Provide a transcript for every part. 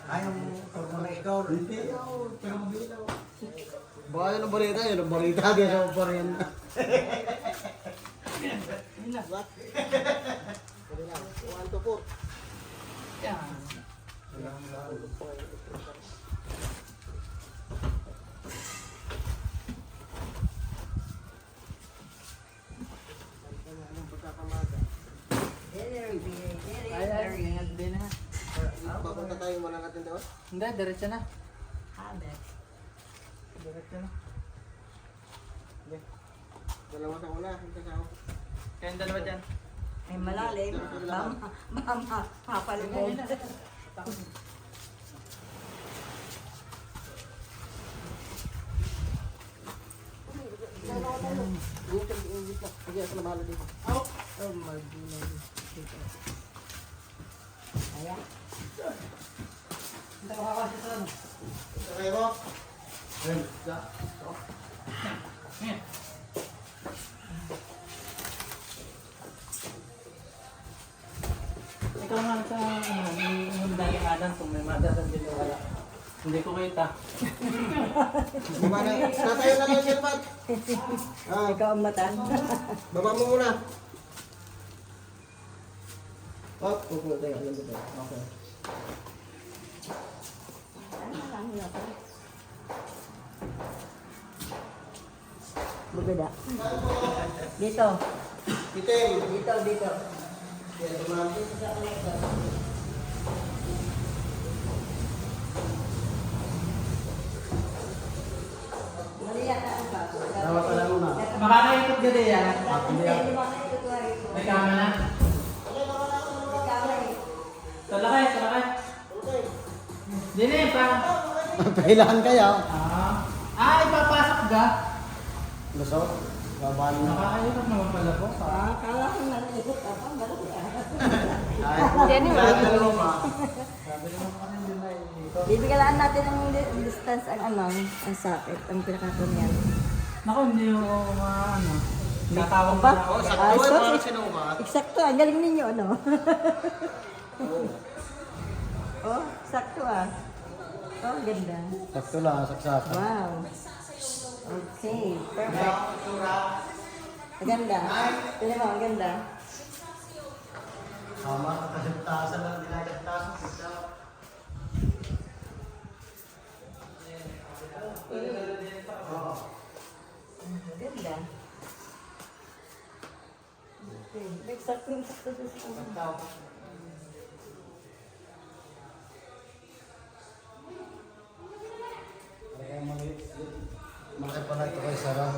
Ayaw mo, forma na ikaw. Hindi. Pero mabilaw. Baka yun ang balita, yun ang balita. Di sa pa rin. What? 1 to 4. Yan. Ay, ingat din ha. Papunta tayo muna natin doon. Hindi, diretso na. Habe. Diretso na. Dalawa sa una, hinta sa ako. Kayong dalawa dyan. Ay malalim. Mapalibog. Sige, sa labalo dito. Oh my goodness. Ayan. Okay mo? Ayun. Ikaw nga sa yung daling Adam kung may madasan din wala. Hindi ko kita. Baba na. Tatayo na lang siya, Pat. Ikaw ang mata. Baba mo muna. Oh, pupunta tayo. Alam mo tayo. Okay. Bugada. Dito. Itim. Dito, dito. Yan, tumampi. Mali yata ang pa. Dapat pala muna. Makakaikot ka din yan. Hindi mo kayo ito ay. May kama na. Talakay, talakay. Dini, pa. Kailangan kaya. Ipapasok ka? Gusto? Babaan na. Nakakaikot naman pala po. Kala ko nalilipot ako. Malaki Yan yung dalawa pa. Sabi naman ko kanina din na ikot. Bibigyan natin ng distance ang ang sakit, ang pinakakunyan. Naku, hindi yung ano. Natawag Ba? na ako. Sakto Ah, eh, so, parang sinukat. Eksakto, ang galing ninyo, ano? Oh, sakto ah. Oh, ganda. Sakto lang, saksakan. Wow. Okay, perfect. Maganda. Tignan mo, ang ganda. Tama, kasagtasan lang, dinagagtasan. Ganda. Okay, eksakto, eksakto. Malaki pala ito kay Sarah.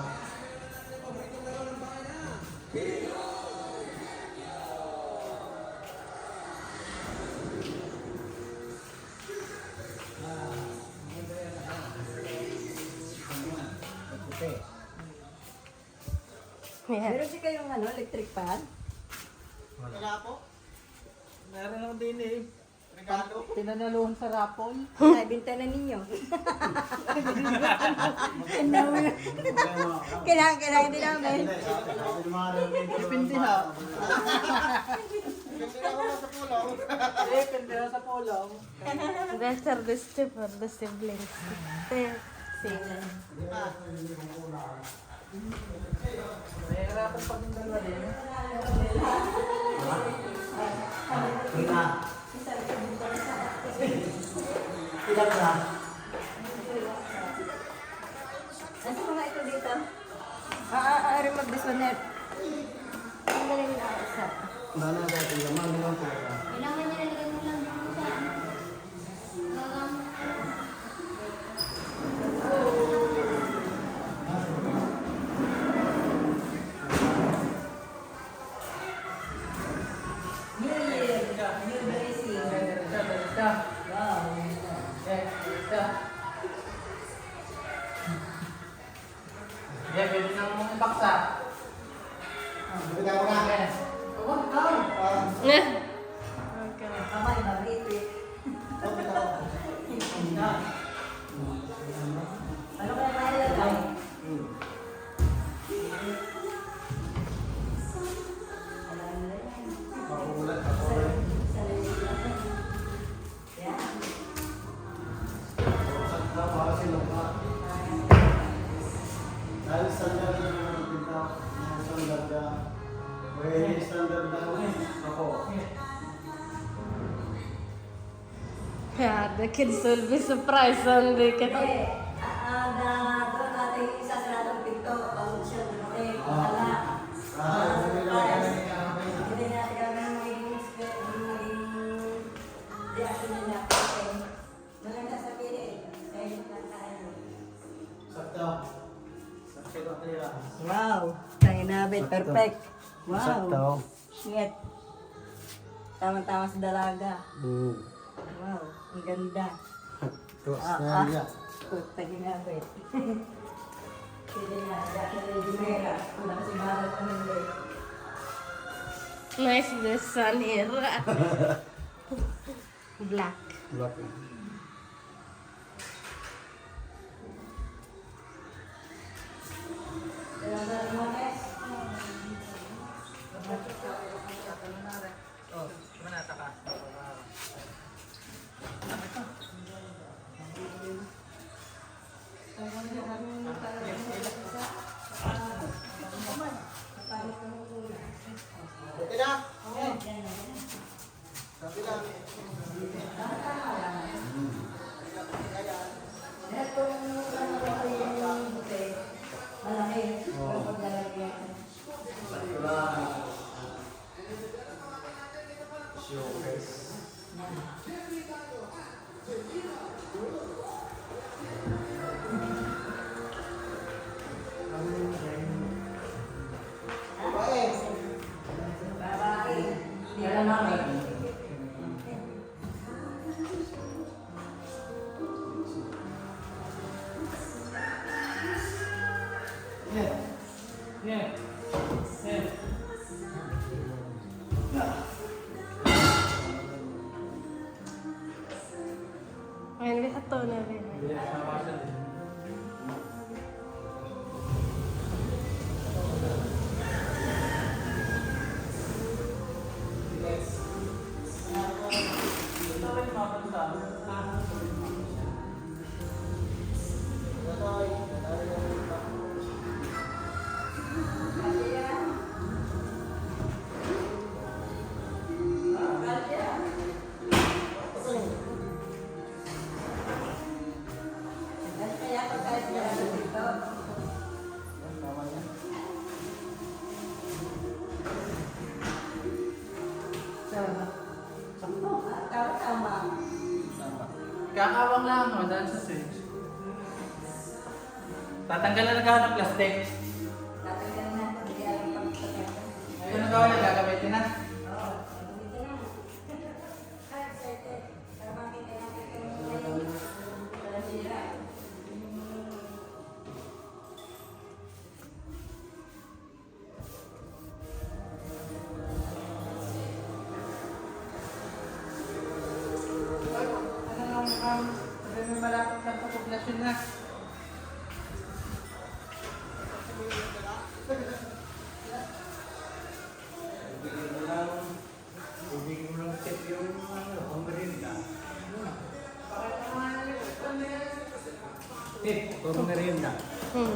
Meron siya kayong ano, electric fan? Wala po. Meron ako din eh. Tinanaluhan sa rapol. Ay, binta na ninyo. Kailangan din namin. Ipindi na. Ipindi na sa pulong. Better this trip or the siblings. Sila. Mahirapan pag yung dalawa din. Ilang na? Nasa mga ito dito? Rin mag-disonet. Ang galing na isa. Nana natin, laman naman po. Kailangan niya nalagay mo lang dito sa New Year. New blessing. Wow. Yeah, pwede nang baksa. Bigyan mo na. Okay. Okay. Yeah, the kids will be surprised when they get out. Doon natin isa sa natong pinto. Pag siya dumating, wala. Hindi natin kami magiging reaction nila. Maganda sa pilit. Kaya lang tayo. Sakto. Sakto kaya. Wow! Tayo namin. Perfect. Wow! Sakto. Shit. Tama-tama sa dalaga. Hmm. Wow, ang ganda. Tuwas Ah, na ah. yan. Tayo namin. Sige na, dahil na yung mera. Wala kasi mahal ko hindi. Nice the sun here. Black. Black. Oh, manata ka. Okay na? Sabi lang. Malaki. Pero pag lalagyan. Babae. Hindi alam namin. Yeah. Yeah. Yeah. Ayun, lihat to na rin. Kaya pagkain sila dito. Tama. Kakawang lang ako dahil sa switch. Tatanggalan na ka ng plastic. Tatanggalin natin. Hindi alam pag-tatanggalin. Ito na gawin na gagamitin na. Oo. Dito na. Ay, excited. Para makita natin kung may sira. Sabi mo malapit lang sa populasyon na. Ibigin mo lang tip yung pang-merienda. Tip, pang-merienda. Hmm.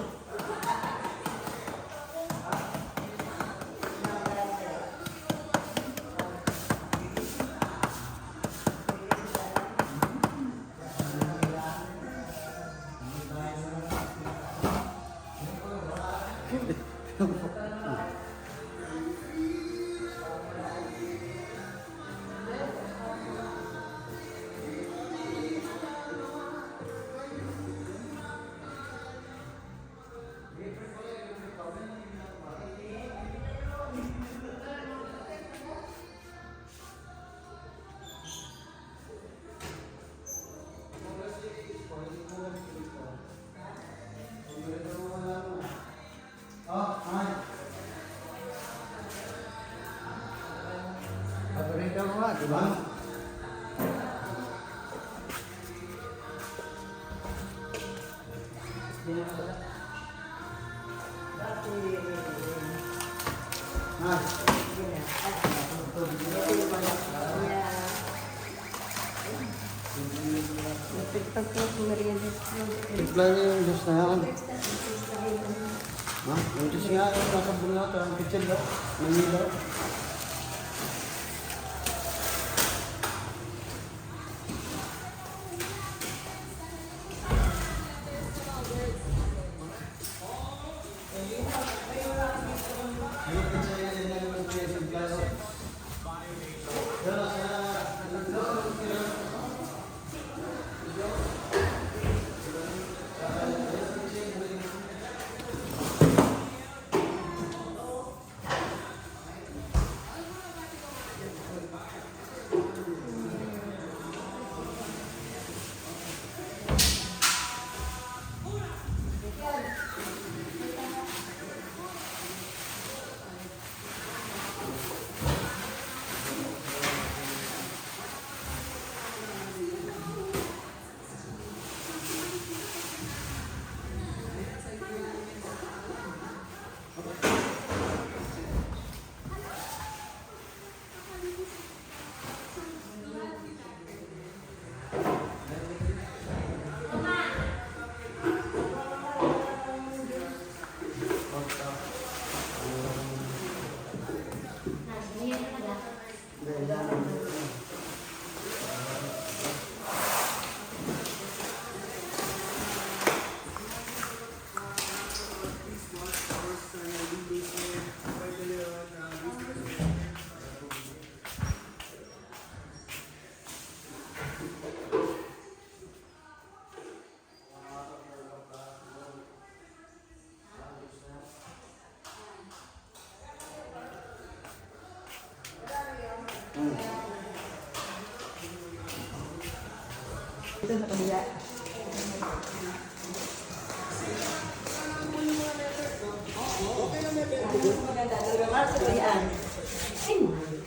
Paborito mo nga, di ba? Pag merienda. Tignan niyo yung juice na yan. Ha? Yung juice nga, yung nasa bulo na ito, ang kitchen daw. Manila. Ito sa kabila. Maganda. Mas yan.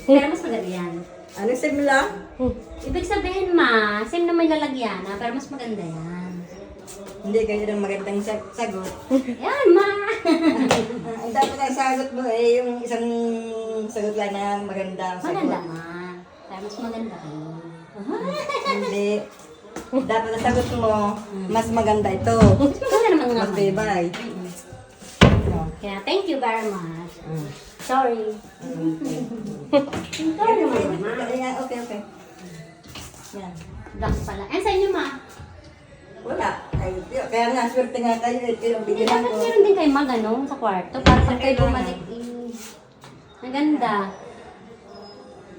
Pero mas maganda yan. Ano sim lang? Ibig sabihin, ma, same naman lalagyan, ha? Pero mas maganda yan. Hindi kayo ng magandang sagot. Yan, ma! Ang dapat ang sagot mo eh, yung isang sagot lang na maganda ang sagot. Maganda, ma. Pero mas maganda kayo. Hindi. Dapat ang sagot mo, mas maganda ito. Mas maganda naman nga. Mas tibay. Kaya, thank you very much. Sorry. Sorry naman, ma. Okay, okay. Yan. Black pala. Eh, sa inyo, ma. Wala. Ay, kaya nga, swerte nga kayo. Ito yung Hindi, bigyan dapat ko. meron din kayo mag, ano, sa kwarto. Para pag kayo bumalik, ang ganda.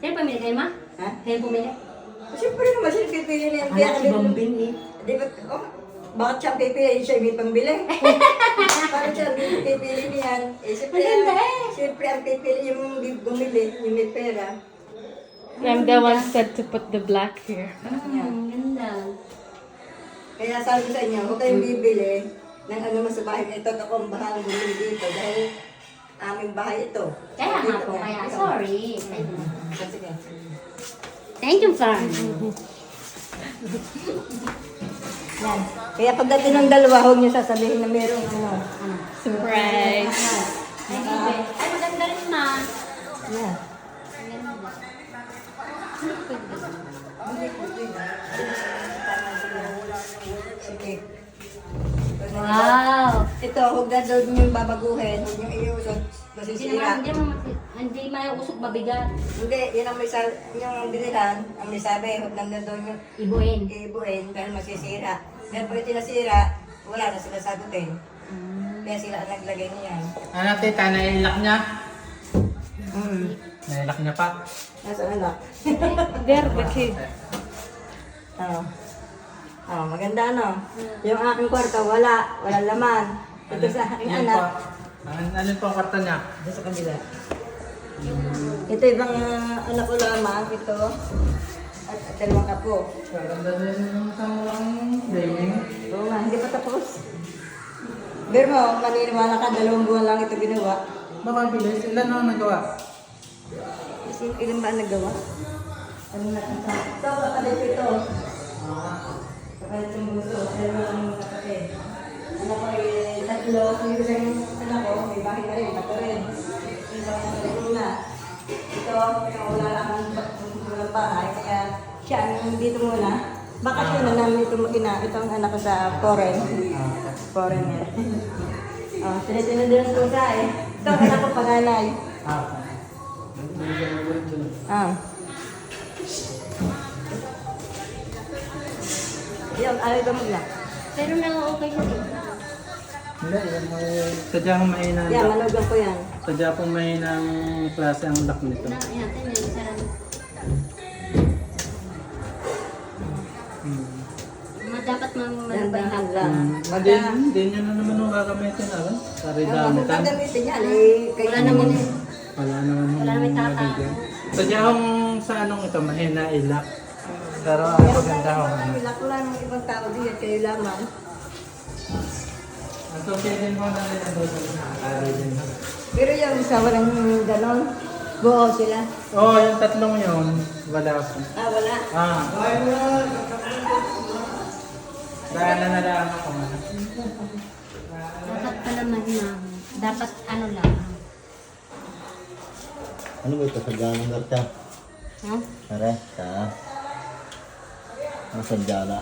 Sino pumili kayo, ma? Ha? Sino pumili? Siyempre naman, siya pipili na yan. Anak si Bambin eh. Di ba, oh, bakit siya pipili? Siya may pambili. Bakit siya pipili niyan? Eh, siyempre, Maganda eh. siyempre ang pipili yung bumili, yung may pera. I'm the one said to put the black here. Ang ganda. Kaya sabi ko sa inyo, huwag kayong bibili ng ano mo sa bahay na ito. Ako ang bahalang bumili dito dahil aming bahay ito. Kaya nga Dito po, na. kaya Ito. sorry. Sige. Thank you, sir. Yan. Kaya pagdating ng dalawa, huwag niyo sasabihin na mayroong ano. Surprise. Thank you, babe. Ay, maganda rin, ma. Yan. Sige. Wow. Ito, huwag na daw niyo babaguhin, huwag niyo iusot. Masisira. Hindi maiusok mabigat. Hindi, yun ang may yung bilihan, ang may sabi, huwag lang na daw niyo Ibuin. iibuin dahil masisira. Dahil pag ito nasira, wala na sila sagutin. Kaya sila ang naglagay niyan. Ano tita, nailak niya? Mm. Nailak niya pa. Nasa anak. There, the key. Oh. Oh, maganda no? Yung aking kwarto, wala. Wala laman. Ito sa aking Yan anak. po. Alin po ang kwarto niya? Ito sa kabila. Ito ibang anak ko lamang. Ito. At dalawang apo. Maganda din yung isang gaming. Oo nga, hindi pa tapos. Pero mo, maniniwala ka, 2 buwan lang ito ginawa. Baka bilis, ilan ang nagawa? Kasi ilan ba ang nagawa? Ano na ito? Ito, kakalit ito. Kakalit yung gusto. Pero ang nakakit. Anak ko ay 3. Yung isang anak ko, may bahay na rin, 4 rin. Yung isang anak na. Ito, wala lang ang bahay. Kaya siya ang dito muna. Bakasyon na namin itong anak ko sa foreign. Foreigner. Oh, tinitinadyan ko sa eh. Ito ang anak ko panganay. Ah. Yun, ayaw ba magla? Pero na-okay siya dito. Hindi, yan may... Sadyang mahina. Yan, manugang ko yan. Sadya pong mahinang klase ang lock nito. Yan, tingnan yung sarang. Dapat Dahan-dahan lang. Hindi nyo na naman ang gagamitin na rin. Sorry, Kung damitan. gagamitin yan, eh, kayo Wala naman eh. Wala naman Wala naman tata. magiging. Sadyang sa anong ito, mahina ilak. Pero ang maganda ho. Ilak lang ng ibang tao din, kayo lamang. Ang suki din mo na rin ang doon. Ari din ho. Pero yung isa, walang ganon. Buo sila. Oo, yung tatlong yun, wala po. Ah, wala. Ah. Dahil na lang ako man. Dapat pala mahina. Dapat ano lang. Ano ba ito? Sadya ng garta? Ha? Are, sa... Ang sadya na.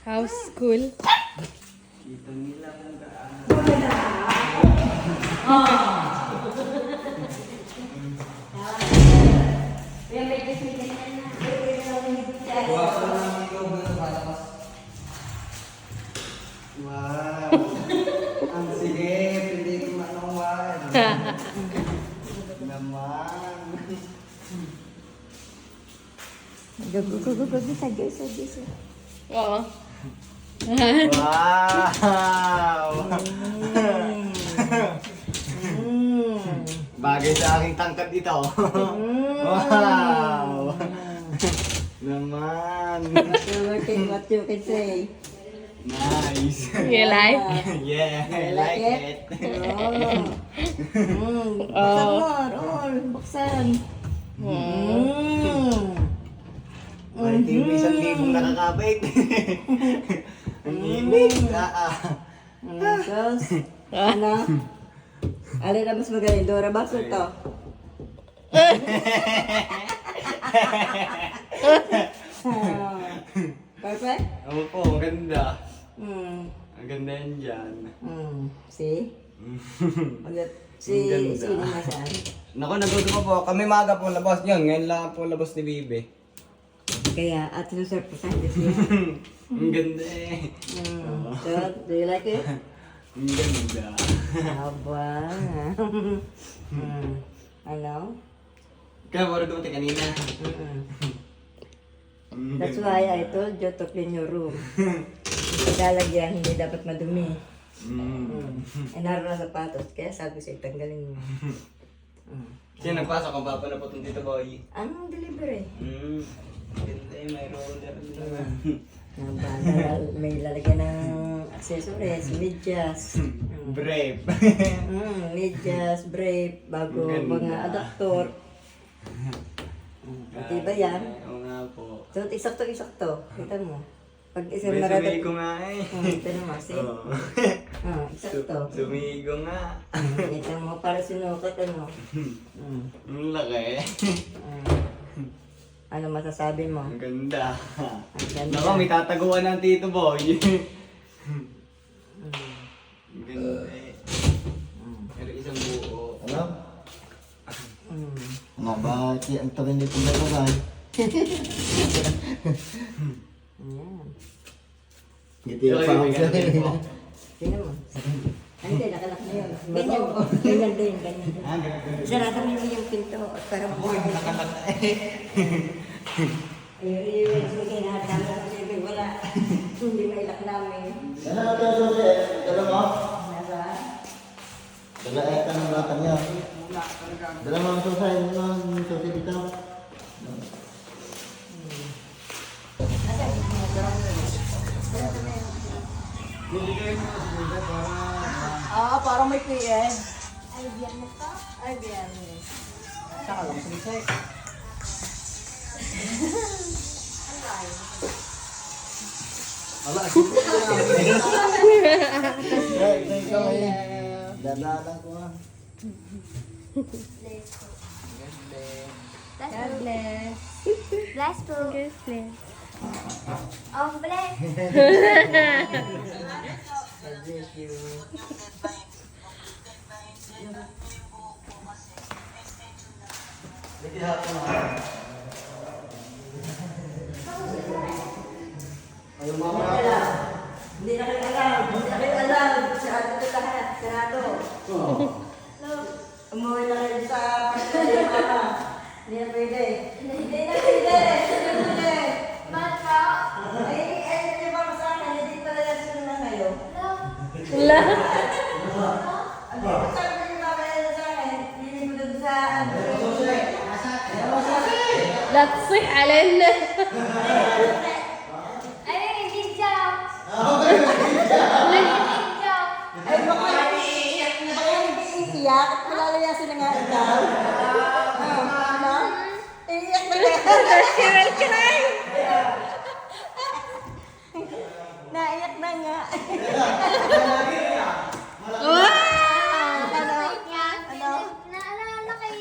How's school? Wow! Ang sige, hindi ko manuwan. Naman. Oo. Wow! Bagay sa aking tangkad ito. Wow! Naman. What you can say? Nice. You like? Yeah, I like it. Buksan mo, Rol. Buksan. Balik yung 1,000 nakakapit. Ang init. Sos. Ano? Alin na mas magaling? Dora Box o ito? Perfect? Oo po, ang ganda. Hmm. Ang ganda yan dyan. See? Si Ang ganda. sino nasaan? Naku, nagusto ko po. Kami maaga po labas yun. Ngayon lang po labas ni Bibi. Kaya, at sinusurpresahan din siya. Ang ganda eh. So, do you like it? Ang ganda. Aba. Ano? Kaya mo rin dumating kanina. Ang That's ganda. why I told you to clean your room. Pagkalagyan, hindi dapat madumi. Eh, naroon ang sapatos, kaya sabi ko sa'yo, tanggalin mo. Sino nagpasok ang papa na po itong Tito Boy? Anong delivery? Ganda eh, may roller naman. May lalagyan ng accessories, medyas. Brave. Medyas, brave, bago mga adaptor. Pati ba yan? Oo nga po. So, isakto. Kita mo. Pag isang May marada... sumigo nga eh. Kita mo, see? Oo. Isakto. Sumigo nga. Kita mo, para sinukat, ano? Ang laki. Ano masasabi mo? Ang ganda. Ang ganda. Naku, may tataguan ng Tito Boy. Ang ganda eh. Pero isang buo. Ano? Mm. Ano ba? Ang tagal nito na naman. Ayan. Ngiti yung pang Tingnan mo. Hindi, nakalak na yun. Ganyan din. Sarado mo yung pinto at para mo. Ayun, sige, nakatama ko siya. Wala. Hindi mailak namin. Ano na ito, Jose? Dala mo? Nasa? Dala eka ng bata niya. Dala mo ang Jose. Ano ang Jose dito? Parang may PM. Ay, biyan mo pa. Ay, biyan. Saka lang sinisay. Ikaw eh. Dadalan ko ah. God bless. Bless po. Good place. Oh, bless. God bless you. Hindi na kayo alam. Hindi na kayo alam. Sarado ito lahat. Sarado. Umuwi na kayo sa pagkakas mama. Hindi na pwede. Hindi na pwede. Hindi na pwede. Mahal ka? Hindi ba sa akin? Hindi pala yan sila na kayo. La. Sabi ko yung mama yan sa akin. Hindi mo doon sa ano. لا تصيح علينا. Ay, hindi job. Ay, baka iiyak na. Baka nag-iiyak. Malalayasin na nga ikaw. Ano? Iiyak na nga. Naiyak na nga. Ano? Naalala kay...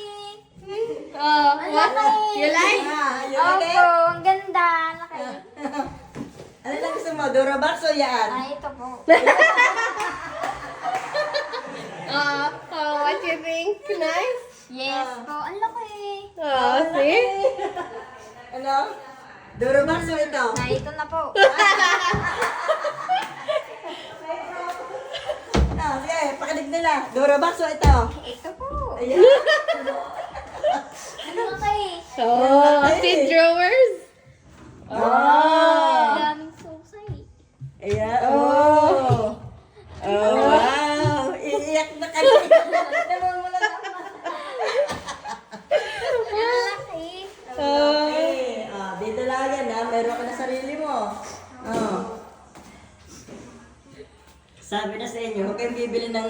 Oh, what? You like? Opo, ang ganda. Laki. Ano lang gusto mo? Dora Box o yan? Ay, ito po. Oh, what you think? Nice? Yes po, ang laki. Oh, see? Ano? Dora Box o ito? Ay, ito na po. Sige, pakinig nila. Dora Box o ito? Ito po. Ayan. Ang laki. Oh, seat drawers? Oh. Daming susay. Ayan. Oh. Oh, wow. Iiyak na kami. Dalawang mo lang naman. Sabi na sa inyo, huwag kayong bibili ng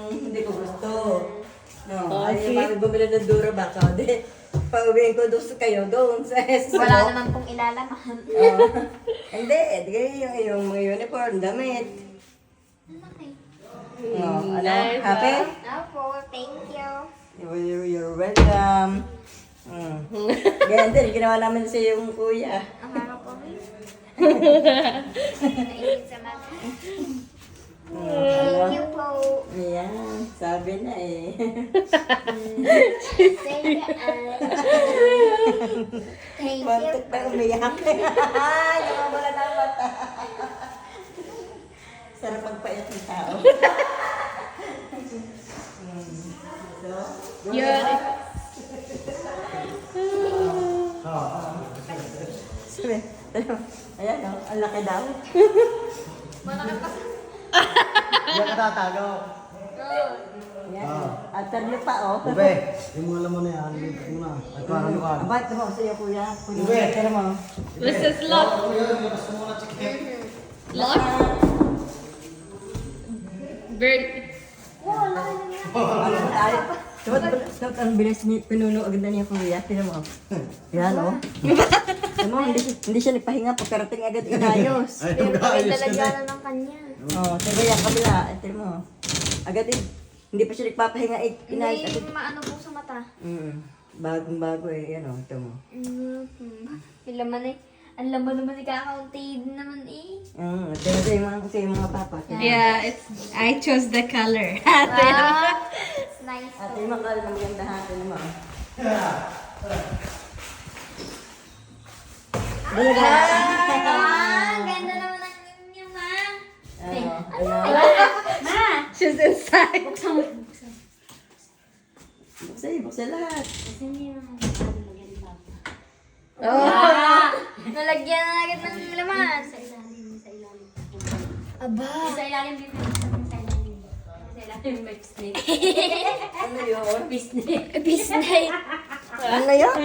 hindi ko gusto. No, Okay. ayaw bumili ng Durabox. O, di, pauwiin ko doon kayo doon sa Esmo. Wala naman pong ilalaman. Hindi, di kayo yung mga uniform, damit. Okay. Ano, Nice, happy? Opo, thank you. You're welcome. Ganyan din, ginawa namin sa yung kuya. Ang harap po. Nainit sa mata. Thank you po. Ayan, sabi na eh. Thank you. Thank you. Bantik na umiyak. Yung wala na mata. Sarap magpaiyak ng tao. Sabi, ayan o, ang laki daw. Hindi ka tatago. Ayan, at taryo pa o. Ube, yung mga laman na yan, lipat mo na. At parang lukan. Abad mo sa'yo kuya. Ube. Pero mo. This is lock. Labas mo muna, chicken. Lock. Bird. Dapat ang bilis ni pinuno agad na niya kuya. Tinan mo. Yan o. Tinan mo, hindi siya nagpahinga. Pagkarating agad inayos. Ay, Pero may mag-aayos ka na. talagyan ng kanya. Sige yan kabila. Tinan mo. Agad hindi pa siya nagpapahinga. Inayos Hindi agad. maano po sa mata. Bagong bago eh. Yan o. Ito mo. May laman eh. Ang laman naman ni kakaunti naman eh. Ito yung mga papa. Yeah, I chose the color. Wow. It's nice. Ate, yung makal na maganda hatin mo. Ah, ganda naman ang inyo, ma. She's inside. Buksan lahat. Ah, nalagyan na agad ng laman. Sa ilalim. Aba. Sa ilalim din. Sa ilalim may snake. Ano yun? Bisnet. Ano yun?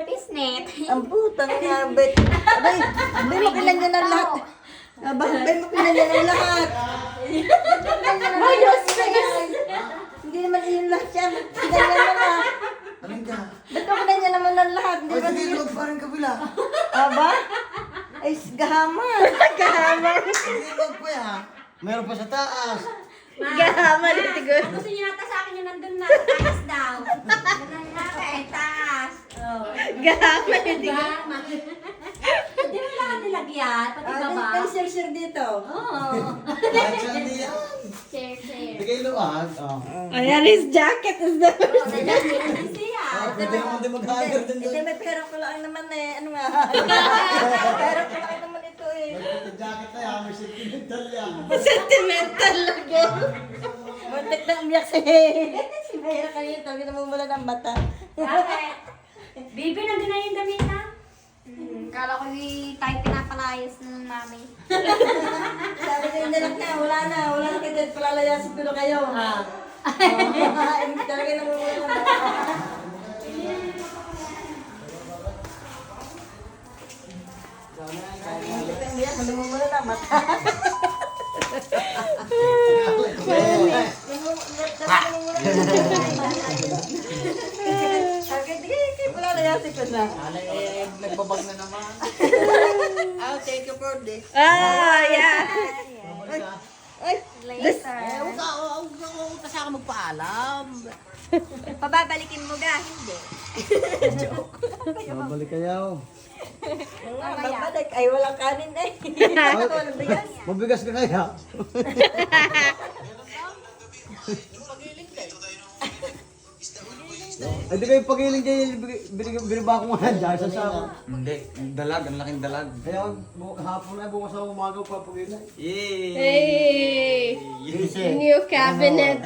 Bisnet. Ang putang ngabit. Abay, abay makilan niya ng lahat. Abay makilan niya ng lahat. Mayos. Hindi naman yun lahat yan. Ganyan naman. Alin ka? Ba't makilan niya naman ng lahat? Hindi Ay, ba sige, yun? huwag pa rin kabila. Aba? Ay, gahaman. Gahaman. Hindi, huwag pa yan. Meron pa sa taas. Gahaman ito ko. Gusto niyo nata sa akin yung nandun na. Taas daw. Nandun na eh. Taas. Gahaman ito ko. Hindi mo lang nilagyan. Pati Ay, sir dito. Lahat siya hindi yan. Share. Hindi kayo luwag. Oh. Ayan, his jacket is the... Ah, pwede naman din mag-hanger din Ito doon. may pera ko lang naman eh. Ano nga? Pera ko lang naman ito eh. May jacket na yan, may sentimental yan. Sentimental logo. Muntik na umiyak si Mayra kanina. Tawag na mumula ng mata. Bakit? Bibi, nandun na yung damit na. Kala ko tayo pinapalayas na ng mami. Sabi ko yung nilak na. Wala na kayo. Palalayasin ko na kayo. Talaga namumula ng mata. Muntik na umiyak. Namumula ng mata. Palalayasin ko na. Nagbabag na naman. I'll take you for this. Ah, yeah. Later. Kasi ako magpaalam. Pababalikin mo ga? Hindi. Babalik kayo. Babalik. Ay, walang kanin eh. Walang bigas. Mabigas ka kaya? Ay, di kayo pagiling kayo, binaba ko nga dyan sa sako. Hindi, dalag, ang laking dalag. Kaya hapon na bukas ako umaga pa pagiling. Yay! Hey, new cabinet.